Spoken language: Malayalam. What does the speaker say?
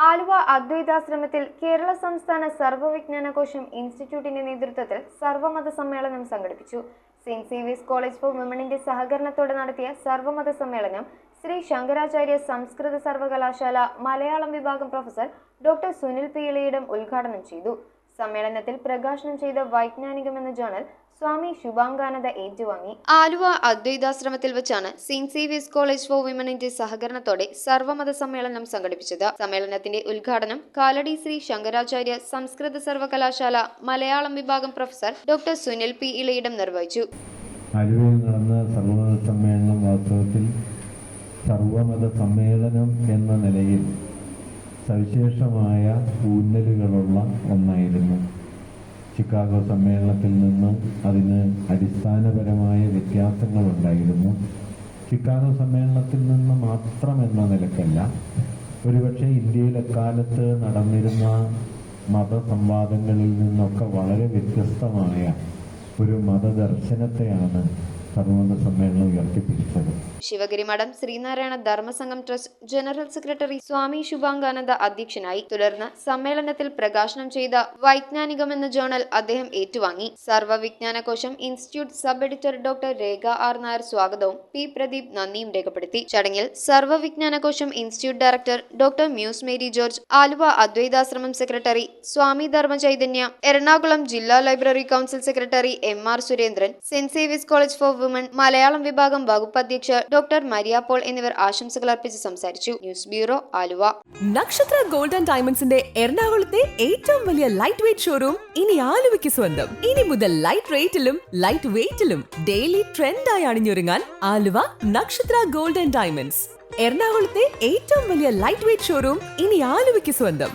ആലുവ അദ്വൈതാശ്രമത്തിൽ കേരള സംസ്ഥാന സർവ്വവിജ്ഞാനകോശം ഇൻസ്റ്റിറ്റ്യൂട്ടിന്റെ നേതൃത്വത്തിൽ സർവ്വമത സമ്മേളനം സംഘടിപ്പിച്ചു. സെന്റ് സേവിയേഴ്സ് കോളേജ് ഫോർ വിമണിന്റെ സഹകരണത്തോടെ നടത്തിയ സർവ്വമത സമ്മേളനം ശ്രീ ശങ്കരാചാര്യ സംസ്കൃത സർവകലാശാല മലയാളം വിഭാഗം professor doctor Sunil P Ilayidam ഉദ്ഘാടനം ചെയ്തു. സമ്മേളനത്തിൽ പ്രകാശനം ചെയ്ത വൈജ്ഞാനികം എന്ന ജേണൽ സ്വാമി ശുഭാംഗാനന്ദ ഏറ്റുവാങ്ങി. ആലുവ അദ്വൈതാശ്രമത്തിൽ വെച്ചാണ് സെന്റ് സേവിയേഴ്സ് കോളേജ് ഫോർ വിമണിന്റെ സഹകരണത്തോടെ സർവ്വമത സമ്മേളനം സംഘടിപ്പിച്ചത്. സമ്മേളനത്തിന്റെ ഉദ്ഘാടനം കാലടി ശ്രീ ശങ്കരാചാര്യ സംസ്കൃത സർവകലാശാല മലയാളം വിഭാഗം professor doctor Sunil P Ilayidam നിർവഹിച്ചു. ആലുവയിൽ നടന്ന സർവ്വമത സമ്മേളനം വാസ്തവത്തിൽ സർവ്വമത സമ്മേളനം എന്ന നിലയിൽ സവിശേഷമായ ഊന്നലുകളുള്ള ഒന്നായിരുന്നു. ചിക്കാഗോ സമ്മേളനത്തിൽ നിന്ന് അതിന് അടിസ്ഥാനപരമായ വ്യത്യാസങ്ങളുണ്ടായിരുന്നു. ചിക്കാഗോ സമ്മേളനത്തിൽ നിന്ന് മാത്രം എന്ന നിലക്കല്ല, ഒരുപക്ഷെ ഇന്ത്യയിൽ എക്കാലത്ത് നടന്നിരുന്ന മതസംവാദങ്ങളിൽ നിന്നൊക്കെ വളരെ വ്യത്യസ്തമായ ഒരു മതദർശനത്തെയാണ് സർവ്വമത സമ്മേളനം ഉയർത്തിപ്പിടിച്ചത്. ശിവഗിരി മഠം Sreenarayana Dharmasangham trust general secretary Swami Subhangananda അധ്യക്ഷനായി. തുടർന്ന് സമ്മേളനത്തിൽ പ്രകാശനം ചെയ്ത വൈജ്ഞാനികം എന്ന ജേണൽ അദ്ദേഹം ഏറ്റുവാങ്ങി. Sarvavijnanakosam institute sub editor doctor Rekha R Nair സ്വാഗതവും പി പ്രദീപ് നന്ദിയും രേഖപ്പെടുത്തി. ചടങ്ങിൽ Sarvavijnanakosam institute director doctor Muse Mary George, Aluva Advaitashramam secretary Swami Dharma Chaitanya, Ernakulam ജില്ലാ library council secretary MR Surendran, saint Xavier's college for women Malayalam വിഭാഗം വകുപ്പ് അധ്യക്ഷ ഡോക്ടർ മരിയ പോൾ എന്നിവർ ആശംസകൾ അർപ്പിച്ച് സംസാരിച്ചു. News bureau, Aluva. നക്ഷത്ര ഗോൾഡ് ആൻഡ് ഡയമണ്ട്സിന്റെ എറണാകുളത്തെ ഏറ്റവും വലിയ ലൈറ്റ് വെയ്റ്റ് ഷോറൂം ഇനി ആലുവയ്ക്ക് സ്വന്തം. ഇനി മുതൽ ലൈറ്റ് റേറ്റിലും ലൈറ്റ് വെയ്റ്റിലും ഡെയിലി ട്രെൻഡായി അണിഞ്ഞൊരുങ്ങാൻ ആലുവ നക്ഷത്ര ഗോൾഡ് ആൻഡ് ഡയമണ്ട്സ്. എറണാകുളത്തെ ഏറ്റവും വലിയ ലൈറ്റ് വെയ്റ്റ് ഷോറൂം ഇനി ആലുവയ്ക്ക് സ്വന്തം.